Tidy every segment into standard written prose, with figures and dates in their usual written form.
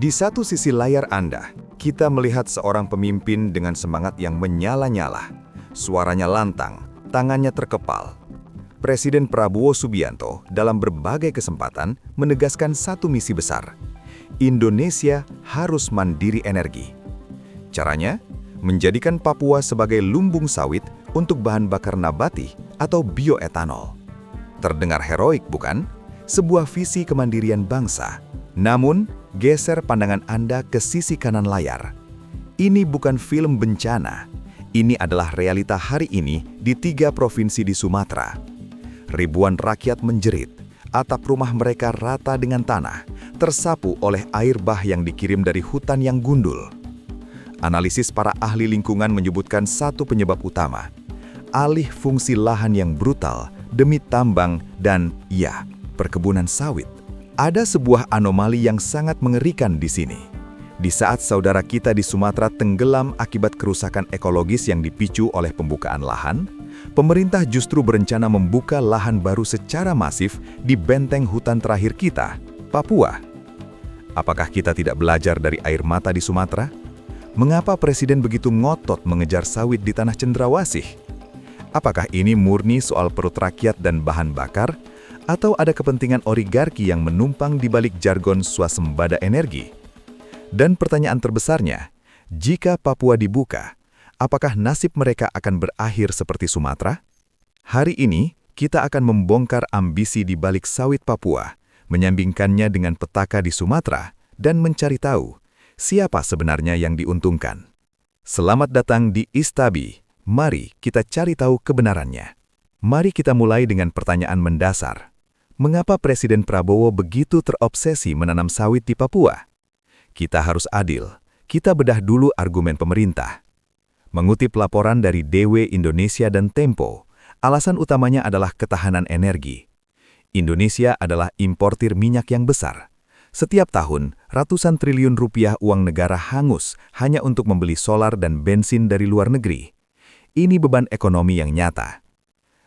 Di satu sisi layar Anda, kita melihat seorang pemimpin dengan semangat yang menyala-nyala. Suaranya lantang, tangannya terkepal. Presiden Prabowo Subianto dalam berbagai kesempatan menegaskan satu misi besar. Indonesia harus mandiri energi. Caranya, menjadikan Papua sebagai lumbung sawit untuk bahan bakar nabati atau bioetanol. Terdengar heroik, bukan? Sebuah visi kemandirian bangsa. Namun, geser pandangan Anda ke sisi kanan layar. Ini bukan film bencana. Ini adalah realita hari ini di 3 provinsi di Sumatera. Ribuan rakyat menjerit, atap rumah mereka rata dengan tanah, tersapu oleh air bah yang dikirim dari hutan yang gundul. Analisis para ahli lingkungan menyebutkan satu penyebab utama, alih fungsi lahan yang brutal demi tambang dan, ya, perkebunan sawit. Ada sebuah anomali yang sangat mengerikan di sini. Di saat saudara kita di Sumatera tenggelam akibat kerusakan ekologis yang dipicu oleh pembukaan lahan, pemerintah justru berencana membuka lahan baru secara masif di benteng hutan terakhir kita, Papua. Apakah kita tidak belajar dari air mata di Sumatera? Mengapa Presiden begitu ngotot mengejar sawit di tanah cendrawasih? Apakah ini murni soal perut rakyat dan bahan bakar, atau ada kepentingan oligarki yang menumpang di balik jargon swasembada energi? Dan pertanyaan terbesarnya, jika Papua dibuka, apakah nasib mereka akan berakhir seperti Sumatera? Hari ini, kita akan membongkar ambisi di balik sawit Papua, menyambingkannya dengan petaka di Sumatera, dan mencari tahu siapa sebenarnya yang diuntungkan. Selamat datang di Istabi. Mari kita cari tahu kebenarannya. Mari kita mulai dengan pertanyaan mendasar. Mengapa Presiden Prabowo begitu terobsesi menanam sawit di Papua? Kita harus adil. Kita bedah dulu argumen pemerintah. Mengutip laporan dari DW Indonesia dan Tempo, alasan utamanya adalah ketahanan energi. Indonesia adalah importir minyak yang besar. Setiap tahun, ratusan triliun rupiah uang negara hangus hanya untuk membeli solar dan bensin dari luar negeri. Ini beban ekonomi yang nyata.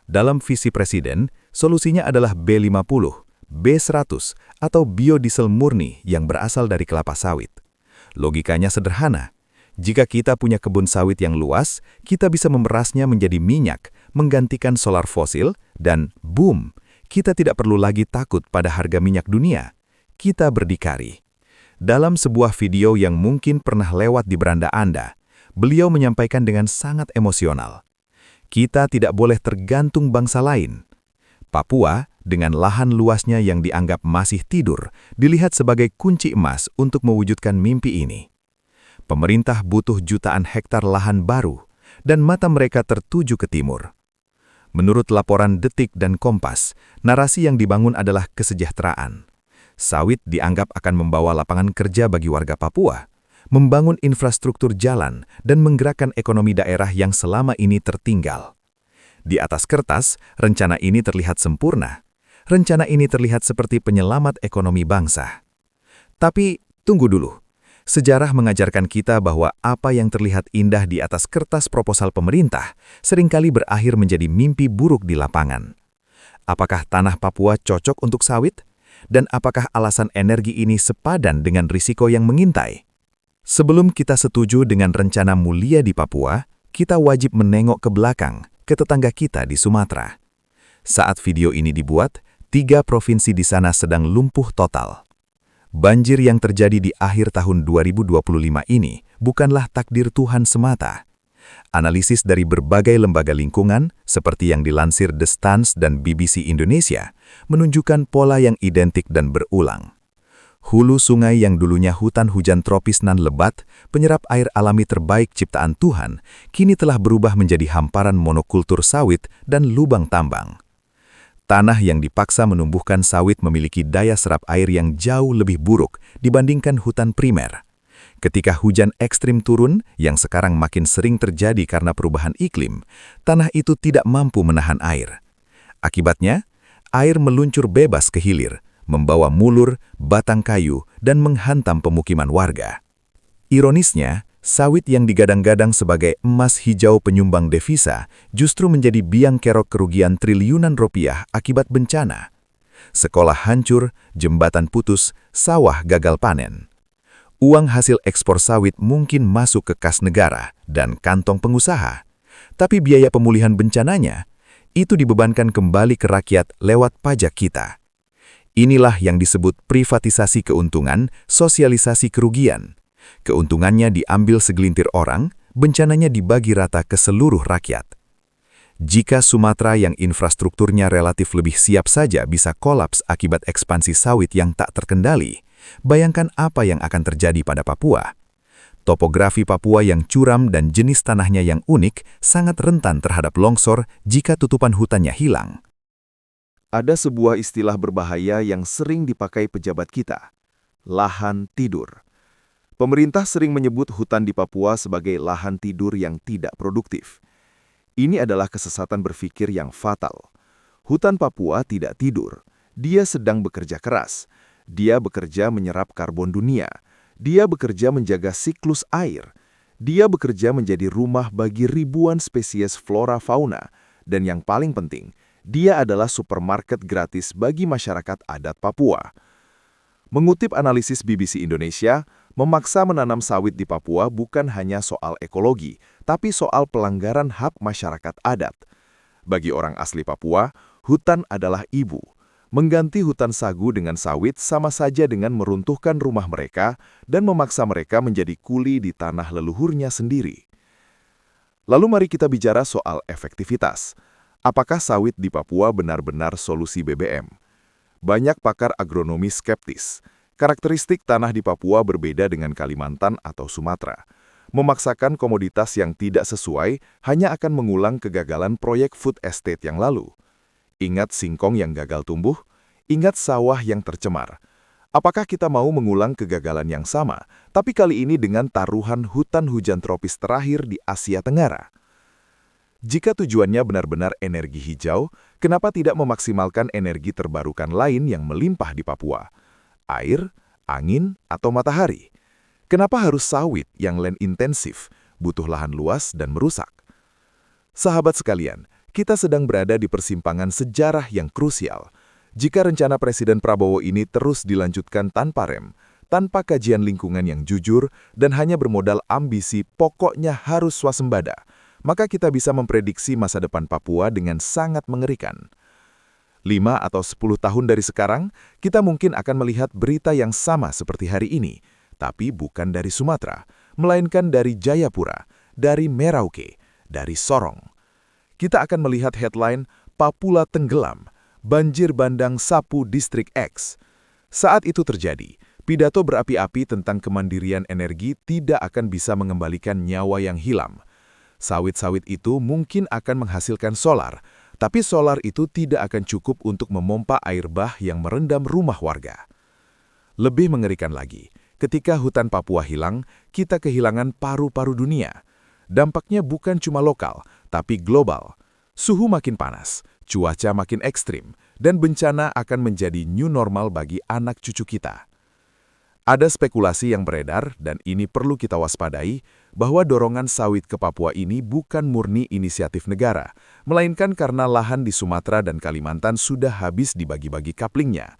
Dalam visi Presiden, solusinya adalah B50, B100, atau biodiesel murni yang berasal dari kelapa sawit. Logikanya sederhana. Jika kita punya kebun sawit yang luas, kita bisa memerasnya menjadi minyak, menggantikan solar fosil, dan boom, kita tidak perlu lagi takut pada harga minyak dunia. Kita berdikari. Dalam sebuah video yang mungkin pernah lewat di beranda Anda, beliau menyampaikan dengan sangat emosional. Kita tidak boleh tergantung bangsa lain. Papua, dengan lahan luasnya yang dianggap masih tidur, dilihat sebagai kunci emas untuk mewujudkan mimpi ini. Pemerintah butuh jutaan hektar lahan baru, dan mata mereka tertuju ke timur. Menurut laporan Detik dan Kompas, narasi yang dibangun adalah kesejahteraan. Sawit dianggap akan membawa lapangan kerja bagi warga Papua, membangun infrastruktur jalan, dan menggerakkan ekonomi daerah yang selama ini tertinggal. Di atas kertas, rencana ini terlihat sempurna. Rencana ini terlihat seperti penyelamat ekonomi bangsa. Tapi, tunggu dulu. Sejarah mengajarkan kita bahwa apa yang terlihat indah di atas kertas proposal pemerintah seringkali berakhir menjadi mimpi buruk di lapangan. Apakah tanah Papua cocok untuk sawit? Dan apakah alasan energi ini sepadan dengan risiko yang mengintai? Sebelum kita setuju dengan rencana mulia di Papua, kita wajib menengok ke belakang, ke tetangga kita di Sumatera. Saat video ini dibuat, 3 provinsi di sana sedang lumpuh total. Banjir yang terjadi di akhir tahun 2025 ini bukanlah takdir Tuhan semata. Analisis dari berbagai lembaga lingkungan, seperti yang dilansir The Stans dan BBC Indonesia, menunjukkan pola yang identik dan berulang. Hulu sungai yang dulunya hutan hujan tropis nan lebat, penyerap air alami terbaik ciptaan Tuhan, kini telah berubah menjadi hamparan monokultur sawit dan lubang tambang. Tanah yang dipaksa menumbuhkan sawit memiliki daya serap air yang jauh lebih buruk dibandingkan hutan primer. Ketika hujan ekstrim turun, yang sekarang makin sering terjadi karena perubahan iklim, tanah itu tidak mampu menahan air. Akibatnya, air meluncur bebas ke hilir, membawa mulur, batang kayu, dan menghantam pemukiman warga. Ironisnya, sawit yang digadang-gadang sebagai emas hijau penyumbang devisa justru menjadi biang kerok kerugian triliunan rupiah akibat bencana. Sekolah hancur, jembatan putus, sawah gagal panen. Uang hasil ekspor sawit mungkin masuk ke kas negara dan kantong pengusaha, tapi biaya pemulihan bencananya itu dibebankan kembali ke rakyat lewat pajak kita. Inilah yang disebut privatisasi keuntungan, sosialisasi kerugian. Keuntungannya diambil segelintir orang, bencananya dibagi rata ke seluruh rakyat. Jika Sumatera yang infrastrukturnya relatif lebih siap saja bisa kolaps akibat ekspansi sawit yang tak terkendali, bayangkan apa yang akan terjadi pada Papua. Topografi Papua yang curam dan jenis tanahnya yang unik sangat rentan terhadap longsor jika tutupan hutannya hilang. Ada sebuah istilah berbahaya yang sering dipakai pejabat kita, lahan tidur. Pemerintah sering menyebut hutan di Papua sebagai lahan tidur yang tidak produktif. Ini adalah kesesatan berpikir yang fatal. Hutan Papua tidak tidur, dia sedang bekerja keras. Dia bekerja menyerap karbon dunia. Dia bekerja menjaga siklus air. Dia bekerja menjadi rumah bagi ribuan spesies flora fauna. Dan yang paling penting, dia adalah supermarket gratis bagi masyarakat adat Papua. Mengutip analisis BBC Indonesia, memaksa menanam sawit di Papua bukan hanya soal ekologi, tapi soal pelanggaran hak masyarakat adat. Bagi orang asli Papua, hutan adalah ibu. Mengganti hutan sagu dengan sawit sama saja dengan meruntuhkan rumah mereka dan memaksa mereka menjadi kuli di tanah leluhurnya sendiri. Lalu mari kita bicara soal efektivitas. Apakah sawit di Papua benar-benar solusi BBM? Banyak pakar agronomi skeptis. Karakteristik tanah di Papua berbeda dengan Kalimantan atau Sumatera. Memaksakan komoditas yang tidak sesuai hanya akan mengulang kegagalan proyek food estate yang lalu. Ingat singkong yang gagal tumbuh? Ingat sawah yang tercemar? Apakah kita mau mengulang kegagalan yang sama, tapi kali ini dengan taruhan hutan hujan tropis terakhir di Asia Tenggara? Jika tujuannya benar-benar energi hijau, kenapa tidak memaksimalkan energi terbarukan lain yang melimpah di Papua? Air, angin, atau matahari? Kenapa harus sawit yang land intensif, butuh lahan luas dan merusak? Sahabat sekalian, kita sedang berada di persimpangan sejarah yang krusial. Jika rencana Presiden Prabowo ini terus dilanjutkan tanpa rem, tanpa kajian lingkungan yang jujur, dan hanya bermodal ambisi pokoknya harus swasembada, maka kita bisa memprediksi masa depan Papua dengan sangat mengerikan. 5 atau 10 tahun dari sekarang, kita mungkin akan melihat berita yang sama seperti hari ini, tapi bukan dari Sumatera, melainkan dari Jayapura, dari Merauke, dari Sorong. Kita akan melihat headline, Papua tenggelam, banjir bandang sapu distrik X. Saat itu terjadi, pidato berapi-api tentang kemandirian energi tidak akan bisa mengembalikan nyawa yang hilang. Sawit-sawit itu mungkin akan menghasilkan solar, tapi solar itu tidak akan cukup untuk memompa air bah yang merendam rumah warga. Lebih mengerikan lagi, ketika hutan Papua hilang, kita kehilangan paru-paru dunia. Dampaknya bukan cuma lokal, tapi global. Suhu makin panas, cuaca makin ekstrim, dan bencana akan menjadi new normal bagi anak cucu kita. Ada spekulasi yang beredar, dan ini perlu kita waspadai, bahwa dorongan sawit ke Papua ini bukan murni inisiatif negara, melainkan karena lahan di Sumatera dan Kalimantan sudah habis dibagi-bagi kaplingnya.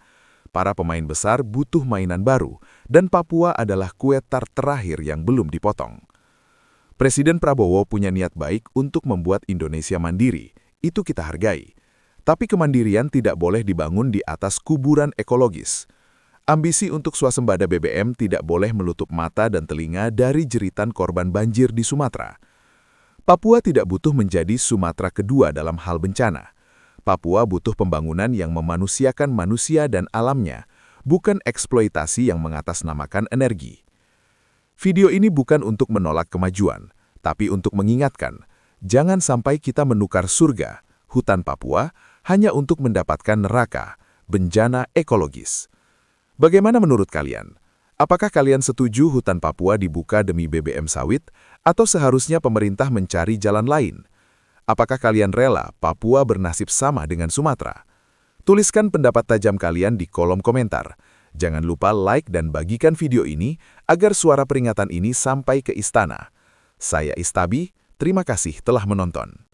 Para pemain besar butuh mainan baru, dan Papua adalah kue tart terakhir yang belum dipotong. Presiden Prabowo punya niat baik untuk membuat Indonesia mandiri, itu kita hargai. Tapi kemandirian tidak boleh dibangun di atas kuburan ekologis. Ambisi untuk swasembada BBM tidak boleh menutup mata dan telinga dari jeritan korban banjir di Sumatera. Papua tidak butuh menjadi Sumatera kedua dalam hal bencana. Papua butuh pembangunan yang memanusiakan manusia dan alamnya, bukan eksploitasi yang mengatasnamakan energi. Video ini bukan untuk menolak kemajuan, tapi untuk mengingatkan, jangan sampai kita menukar surga, hutan Papua, hanya untuk mendapatkan neraka, bencana ekologis. Bagaimana menurut kalian? Apakah kalian setuju hutan Papua dibuka demi BBM sawit, atau seharusnya pemerintah mencari jalan lain? Apakah kalian rela Papua bernasib sama dengan Sumatera? Tuliskan pendapat tajam kalian di kolom komentar. Jangan lupa like dan bagikan video ini agar suara peringatan ini sampai ke istana. Saya Istabi, terima kasih telah menonton.